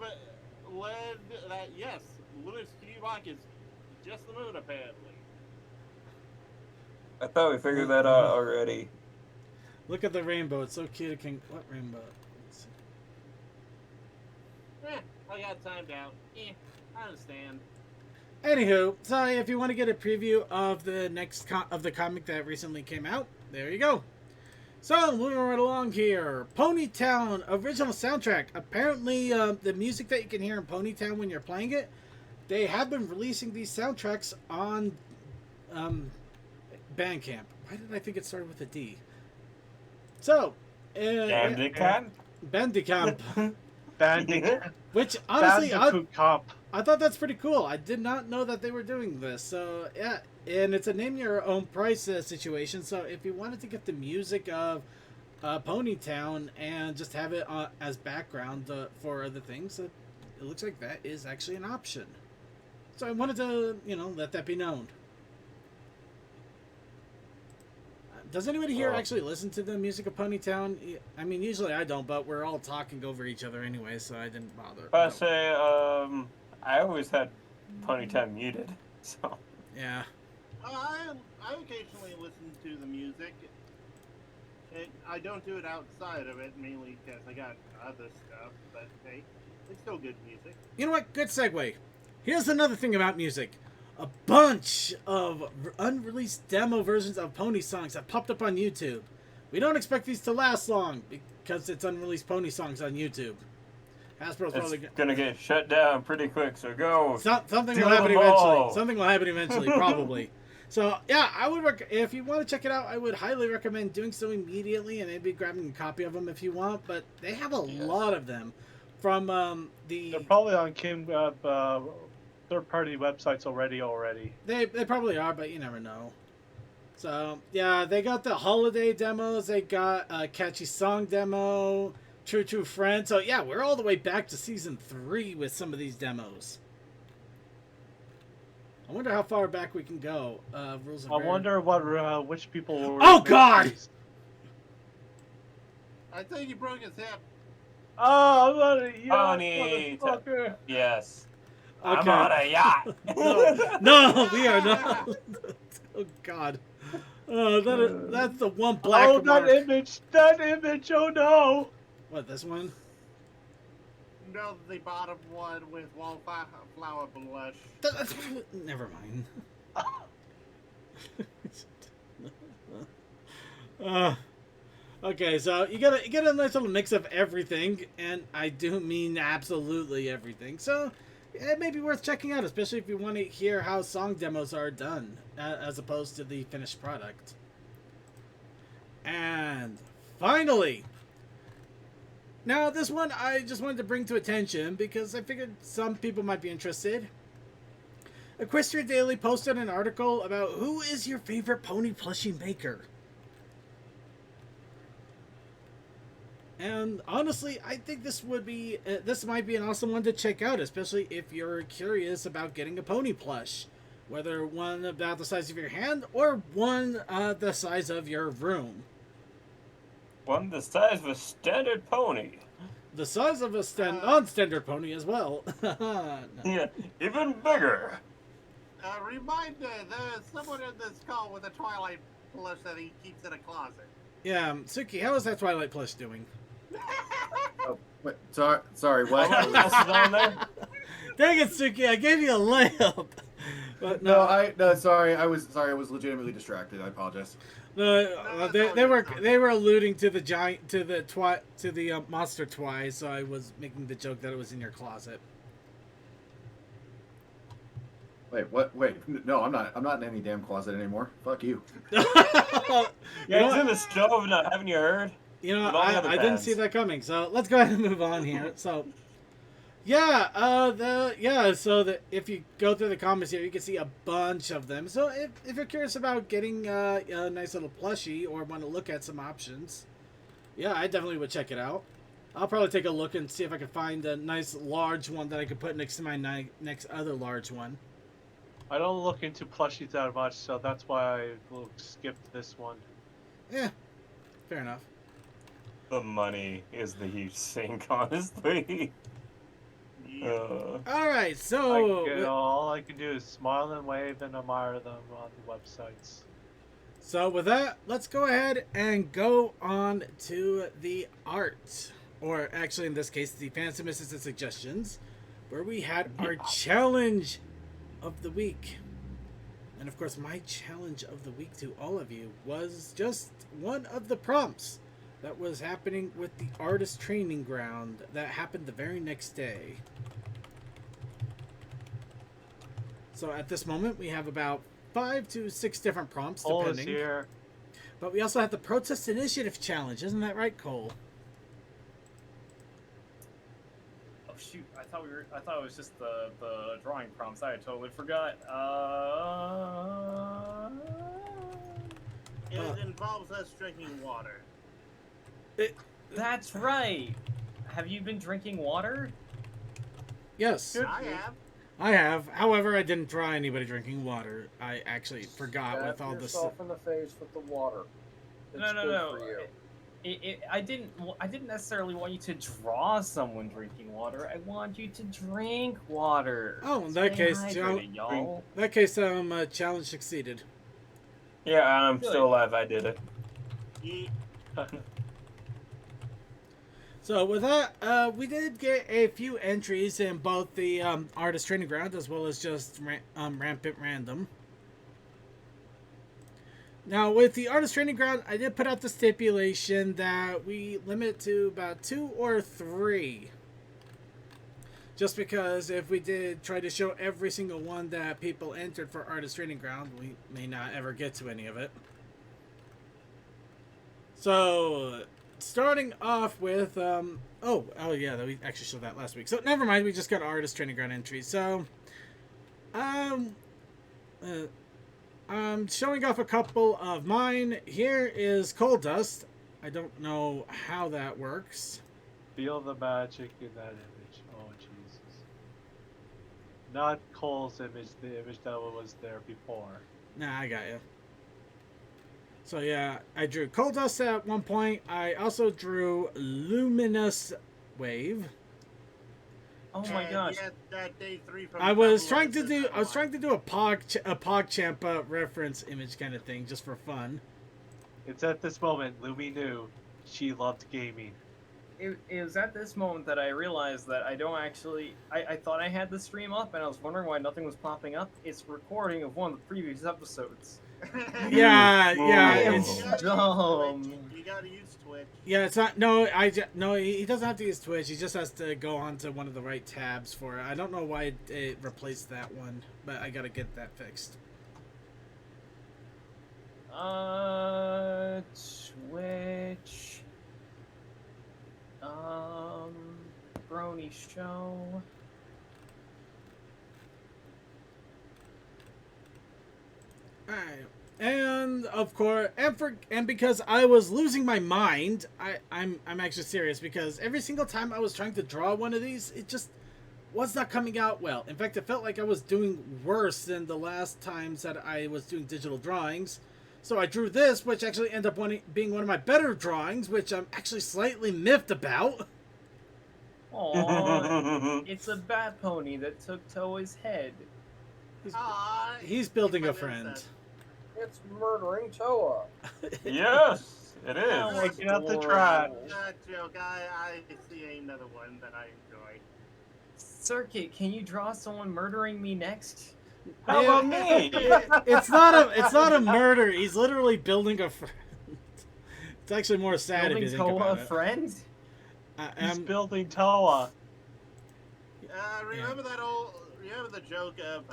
led that, yes, Luna's Chibok is just the moon, apparently. I thought we figured that out already. Look at the rainbow. It's so cute. It can. What rainbow? Let's see. I got timed out. I understand. Anywho, so if you want to get a preview of the next of the comic that recently came out, there you go. So moving right along here, Ponytown original soundtrack. Apparently, the music that you can hear in Ponytown when you're playing it, they have been releasing these soundtracks on Bandcamp. Why did I think it started with a D? So, Bandicam? Bandicamp. Bandicoot. Which honestly, Bandicoot Comp. I thought that's pretty cool. I did not know that they were doing this. So, yeah. And it's a name your own price situation. So, if you wanted to get the music of Ponytown and just have it as background for other things, it looks like that is actually an option. So, I wanted to, let that be known. Does anybody here actually listen to the music of Ponytown? I mean, usually I don't, but we're all talking over each other anyway, so I didn't bother. I say, I always had Ponytown muted, so. Yeah. I occasionally listen to the music. I don't do it outside of it, mainly because I got other stuff, but hey, it's still good music. You know what? Good segue. Here's another thing about music. A bunch of unreleased demo versions of Pony songs have popped up on YouTube. We don't expect these to last long because it's unreleased Pony songs on YouTube. Hasbro's probably gonna get shut down pretty quick, so go. Something will happen eventually. Something will happen eventually, probably. So yeah, I would if you want to check it out, I would highly recommend doing so immediately and maybe grabbing a copy of them if you want. But they have a lot of them from They're probably on third-party websites already. They probably are, but you never know. So yeah, they got the holiday demos. They got a catchy song demo. True Friend. So yeah, we're all the way back to season 3 with some of these demos. I wonder how far back we can go. Rules of I wonder which people were. Oh God! I think he broke his hip. Oh, I'm on a yacht, Pony. motherfucker. Yes. Okay. I'm on a yacht. No, we are not. Oh God. Oh, that's the one black Oh, mark. that image! That image! Oh no! What, this one? No, the bottom one with wallflower blush. Never mind. Okay, so you get a nice little mix of everything, and I do mean absolutely everything. So it may be worth checking out, especially if you want to hear how song demos are done, as opposed to the finished product. And finally, now this one I just wanted to bring to attention because I figured some people might be interested. Equestria Daily posted an article about who is your favorite pony plushie maker. And honestly, I think this would be this might be an awesome one to check out, especially if you're curious about getting a pony plush, whether one about the size of your hand or one the size of your room. One the size of a standard pony. The size of a non-standard pony as well. No. Yeah, even bigger. Reminder, there's someone in this call with a Twilight plush that he keeps in a closet. Yeah, Suki, how is that Twilight plush doing? Oh, wait, sorry, what? On there. Dang it, Suki! I gave you a layup. But No, sorry, I was legitimately distracted. I apologize. They were alluding to the giant to the monster Twi, so I was making the joke that it was in your closet. Wait, what? Wait, no, I'm not in any damn closet anymore. Fuck you. Yeah, it's in the stove now. Haven't you heard? You know, With all the other I didn't bands. see that coming. So let's go ahead and move on here. So, yeah, if you go through the comments here, you can see a bunch of them. So if you're curious about getting a nice little plushie or want to look at some options, yeah, I definitely would check it out. I'll probably take a look and see if I can find a nice large one that I could put next to my next other large one. I don't look into plushies that much, so that's why I skipped this one. Yeah, fair enough. The money is the huge sink, honestly. All right, so all I can do is smile and wave and admire them on the websites. So with that, let's go ahead and go on to the art, or actually in this case, the Fantasy Misses and Suggestions, where we had our challenge of the week. And of course, my challenge of the week to all of you was just one of the prompts that was happening with the artist training ground that happened the very next day. So at this moment, we have about 5 to 6 different prompts, Cole is depending. here. But we also have the Protest Initiative Challenge. Isn't that right, Cole? Oh shoot! I thought it was just the drawing prompts. I totally forgot. It involves us drinking water. That's right. Have you been drinking water? Yes, I have. I have. However, I didn't draw anybody drinking water. I actually forgot with all this. Yourself in the face with the water. It's No. good for you. I didn't necessarily want you to draw someone drinking water. I want you to drink water. Oh, in that Stay case, hydrated, y'all. In that case, challenge succeeded. Yeah, I'm still alive. I did it. So with that, we did get a few entries in both the artist training ground as well as just rampant random. Now with the artist training ground, I did put out the stipulation that we limit to about 2 or 3. Just because if we did try to show every single one that people entered for artist training ground, we may not ever get to any of it. So starting off with, oh yeah, we actually showed that last week. So never mind, we just got artist training ground entries. So, I'm showing off a couple of mine. Here is Coal Dust. I don't know how that works. Feel the magic in that image. Oh, Jesus. Not Cole's image, the image that was there before. Nah, I got you. So yeah, I drew Coal Dust at one point. I also drew Luminous Wave. Oh my gosh. Yeah, that day 3 from I was February trying to do says I was otherwise. trying to do a PogChamp reference image kind of thing just for fun. It's at this moment Lumi knew she loved gaming. It was at this moment that I realized that I don't actually. I thought I had the stream up, and I was wondering why nothing was popping up. It's a recording of one of the previous episodes. Yeah, Ooh. yeah, I am it's You gotta use dumb. Twitch. You gotta use Twitch. yeah, it's not. No, no. He doesn't have to use Twitch. He just has to go onto one of the right tabs for it. I don't know why it replaced that one, but I gotta get that fixed. Twitch. Brony show. Alright. And of course, and because I was losing my mind, I'm actually serious because every single time I was trying to draw one of these, it just was not coming out well. In fact, it felt like I was doing worse than the last times that I was doing digital drawings. So I drew this, which actually ended up being one of my better drawings, which I'm actually slightly miffed about. Aww, it's a bat pony that took Toa's head. He's building a Like I friend. said. It's murdering Toa. Yes, it is. Oh, Taking out the trash. That joke, I see another one that I enjoy. Circuit, can you draw someone murdering me next? How about me? It's not a murder. He's literally building a friend. It's actually more sad Building if you think Toa about a it. friend? He's building Toa. Remember remember the joke of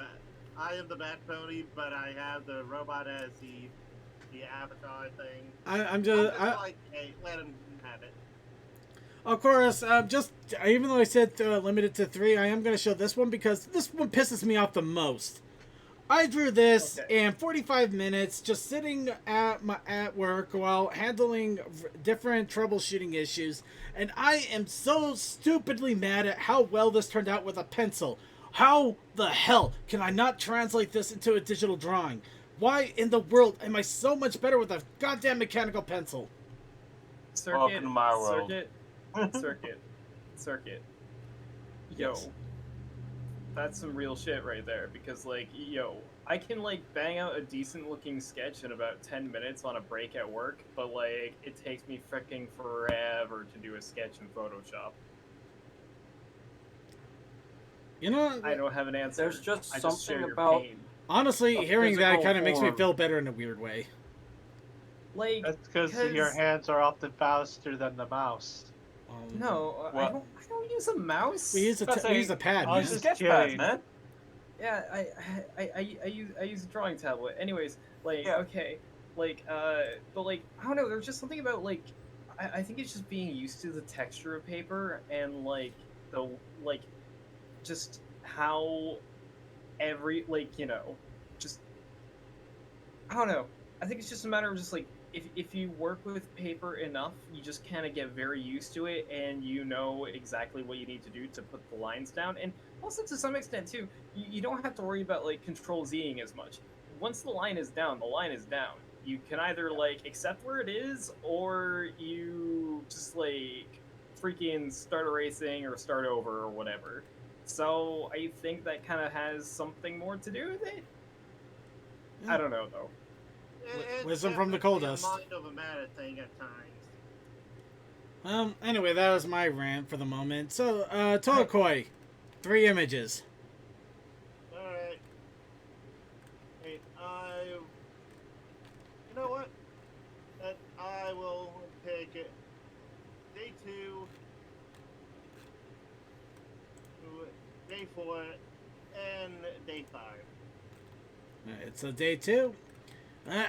I am the bat pony, but I have the robot as the avatar thing. I'm just like, hey, let him have it. of course, even though I said limited to 3, I am going to show this one because this one pisses me off the most. I drew this in 45 minutes, just sitting at work while handling different troubleshooting issues, and I am so stupidly mad at how well this turned out with a pencil. How the hell can I not translate this into a digital drawing? Why in the world am I so much better with a goddamn mechanical pencil? Circuit, to my world. Circuit. Yo, Yes. that's some real shit right there. Because I can bang out a decent looking sketch in about 10 minutes on a break at work, but it takes me freaking forever to do a sketch in Photoshop. You know, I don't have an answer. There's just I something share your about- pain. honestly, a hearing that physical kind of makes me form. feel better in a weird way. That's because your hands are often faster than the mouse. No, What? I don't use a mouse. We use a pad. I Man. was just Sketch kidding. pads, man. Yeah, I use a drawing tablet. Anyways, Yeah. okay, but I don't know. There's just something about I think it's just being used to the texture of paper and the just how every just I don't know. I think it's just a matter of just if you work with paper enough, you just kind of get very used to it, and you know exactly what you need to do to put the lines down. And also, to some extent, too, you don't have to worry about Control Zing as much. Once the line is down, the line is down. You can either accept where it is, or you just freaking start erasing or start over or whatever. So I think that kind of has something more to do with it. I don't know though. It's Wisdom from the coal definitely dust. a mind over matter thing at times. Anyway, that was my rant for the moment. So, Tolkoi, 3 images. Alright. Hey, you know what? I will pick day 2, day 4, and day 5. Alright, so day 2.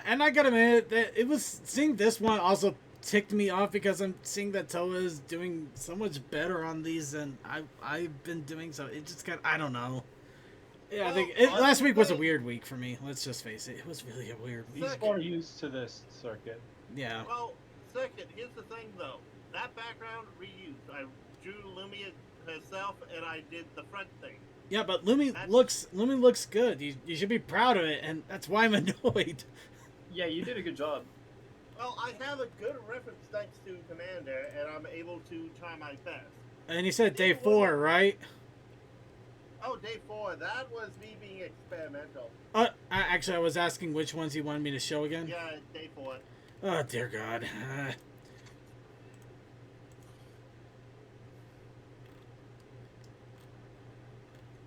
And I gotta admit that seeing this one also ticked me off because I'm seeing that Toa is doing so much better on these than I've been doing. So it just I don't know. Yeah, I think last week was a weird week for me. Let's just face it. It was really a weird week. He's more used to this circuit. Yeah. Well, second, here's the thing though. That background reused. I drew Lumia herself, and I did the front thing. Yeah, but Lumi looks good. You should be proud of it, and that's why I'm annoyed. Yeah, you did a good job. Well, I have a good reference thanks to Commander, and I'm able to try my best. And you said day 4, right? Oh, day 4. That was me being experimental. Actually, I was asking which ones you wanted me to show again. Yeah, day 4. Oh, dear God.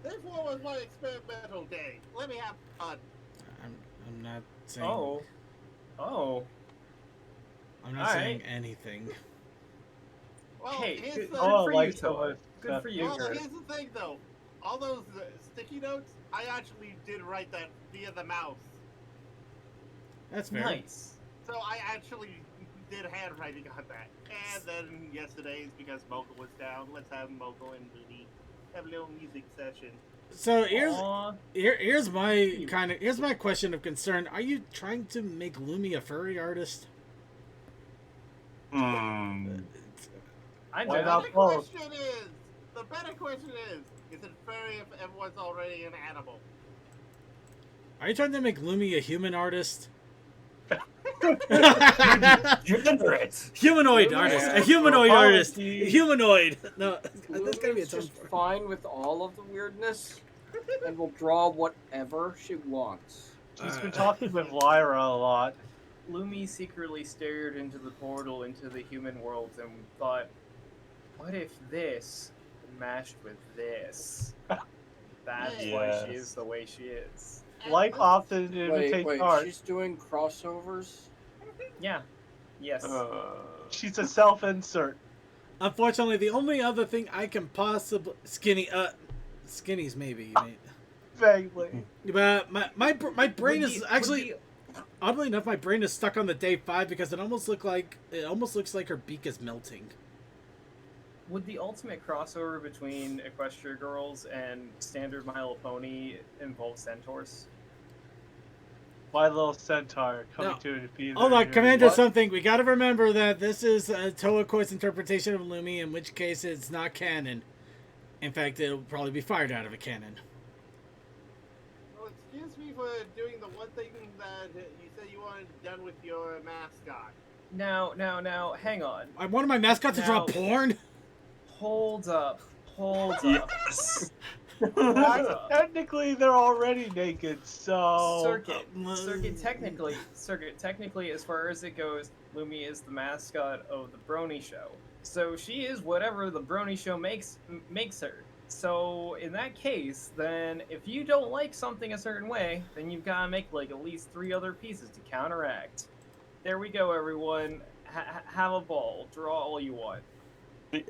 Day 4 was my experimental day. Let me have fun. I'm not saying... Oh. I'm not saying anything. Well, Hey, here's good, the, good for you, like Toa. Good for you. well, Kurt. here's the thing, though. All those sticky notes, I actually did write that via the mouse. That's fair. Nice. So I actually did handwriting on that. And then yesterday's, because Mogul was down, let's have Mogul and Mooney have a little music session. So Aw. here's my question of concern. Are you trying to make Lumi a furry artist? I'm Why down. not both? The better question is it furry if everyone's already an animal? Are you trying to make Lumi a human artist? Gender it. Humanoid Lumi artist. is A humanoid artist. apology. Humanoid. No, that's gotta be a Lumi's term just for it. fine with all of the weirdness and will draw whatever she wants. She's been talking with Lyra a lot. Lumi secretly stared into the portal into the human world and thought, what if this mashed with this? That's why she is the way she is. Life often imitates Wait, art. she's doing crossovers? Yeah. Yes. She's a self-insert. Unfortunately, the only other thing I can possibly skinnies maybe. You mean. Vaguely. But my brain Would is the- actually, oddly enough, my brain is stuck on the day 5 because it almost looks like her beak is melting. Would the ultimate crossover between Equestria Girls and standard My Little Pony involve centaurs? My Little Centaur coming No. to defeat. Hold on, Commander something. We gotta remember that this is Toa Court's interpretation of Lumi, in which case it's not canon. In fact, it'll probably be fired out of a cannon. Well, excuse me for doing the one thing that you said you wanted done with your mascot. Now, hang on. I wanted my mascot to draw Now- porn. Hold up. Yes. Technically, they're already naked, so. Circuit, technically, as far as it goes, Lumi is the mascot of the Brony show. So she is whatever the Brony show makes her. So in that case, then if you don't like something a certain way, then you've got to make like at least 3 other pieces to counteract. There we go, everyone. Have a ball. Draw all you want.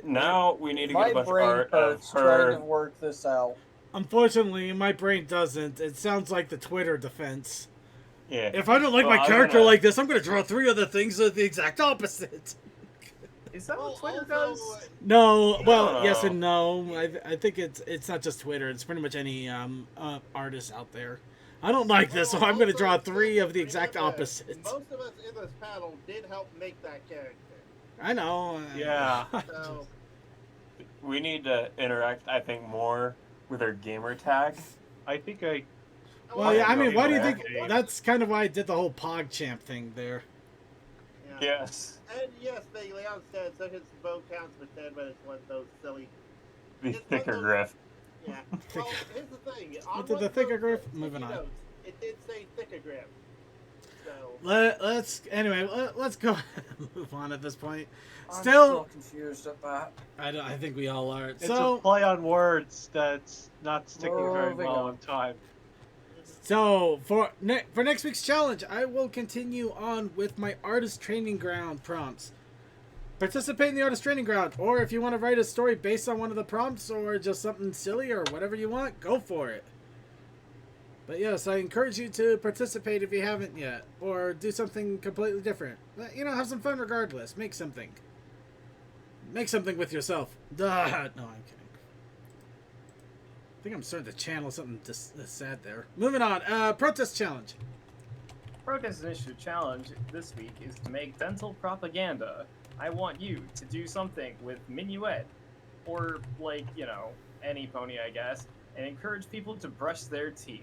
Now we need to My get a bunch of brain art of hurts trying to her. work this out. Unfortunately, my brain doesn't. It sounds like the Twitter defense. Yeah. If I don't like Well, my I'm character gonna- like this, I'm gonna draw 3 other things that are the exact opposite. Is that Well, what Twitter also, does? No, well, No. yes and no. I think it's not just Twitter. It's pretty much any artist out there. I don't like this, so I'm going to draw 3 of the exact remember, opposites. Most of us in this panel did help make that character. I know. Yeah. So, We need to interact, I think, more with her gamer tag. I think I. Well, yeah, I mean, why do you Yeah. think... That's kind of why I did the whole PogChamp thing there. yeah. Yes. And yes, they Leon said, so his vote counts for 10, but it's one of those silly. The It's one of thicker those- griff. Yeah. Well, here's the thing. On What did one the of thicker those grip? sticky Moving on. notes, it did say thicker grip. So. Let's go ahead and move on at this point. I'm Still, confused at that. I think we all are. It's So, a play on words that's not sticking very Moving well on. in time. So for next week's challenge, I will continue on with my artist training ground prompts. Participate in the artist training ground, or if you want to write a story based on one of the prompts, or just something silly or whatever you want, go for it. But yes, I encourage you to participate if you haven't yet, or do something completely different. But, you know, have some fun regardless. Make something. Make something with yourself. Duh. No, I'm kidding. I think I'm starting to channel something sad there. Moving on. Protest challenge. Protest Initiative Challenge this week is to make dental propaganda. I want you to do something with Minuet, or, like, you know, any pony, I guess, and encourage people to brush their teeth.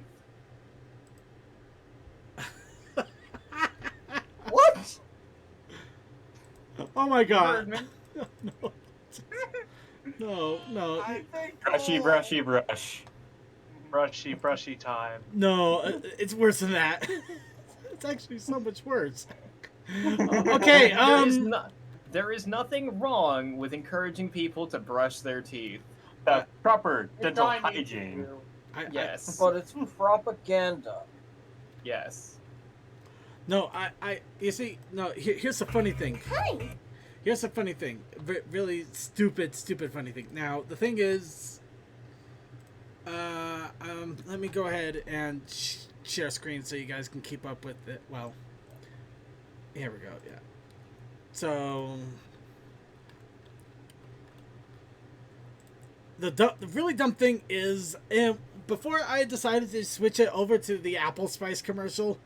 What? Oh my You god. heard me? No. No. I think Brushy, brushy, brush. brushy time. No, it's worse than that. It's actually so much worse. Okay, there is nothing wrong with encouraging people to brush their teeth. Proper dental I need hygiene. to. Yes. But it's propaganda. Yes. No, you see, no, here's the funny thing. Hi. Here's the funny thing. Really stupid funny thing. Now, the thing is, let me go ahead and share screen so you guys can keep up with it. Well, here we go, yeah. So, the really dumb thing is, before I decided to switch it over to the Apple Spice commercial,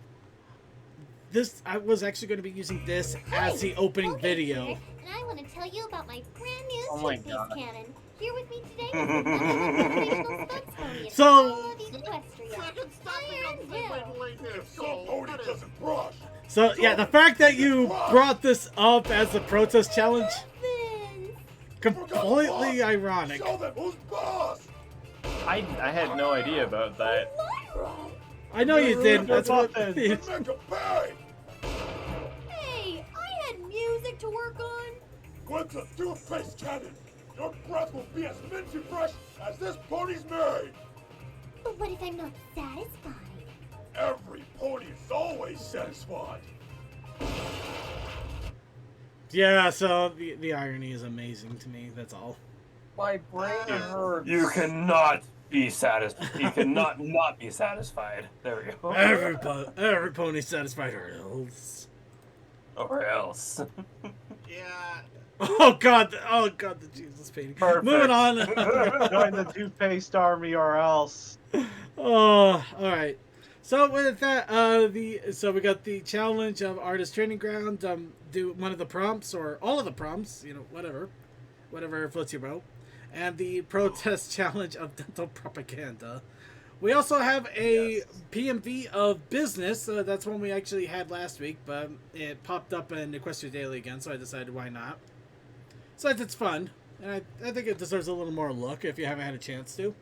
I was actually going to be using this as the opening video. Here, and I want to tell you about my brand new Oh my toothpaste God. cannon. Here with me today is the motivational spokesperson So- all of Equestria. I am Will. So, yeah, the fact that you brought this up as the protest challenge, Vince. completely ironic. I had no idea about that. Lyra. I know you did. That's what. Hey, I had music to work on. What's a toothpaste cannon? Your breath will be as minty fresh as this pony's made. But what if I'm not satisfied? Every pony is always satisfied. Yeah, so the irony is amazing to me. That's all. My brain hurts. You cannot be satisfied. You cannot not be satisfied. There we go. Every pony satisfied or else. Or else. Yeah. Oh god, the Jesus painting. Perfect. Moving on. Join the toothpaste army or else. Oh, all right. So with that, so we got the challenge of artist training ground. Do one of the prompts or all of the prompts, whatever floats your boat, and the protest challenge of dental propaganda. We also have a PMV of business. That's one we actually had last week, but it popped up in Equestria Daily again, so I decided why not. So it's fun, and I think it deserves a little more look if you haven't had a chance to.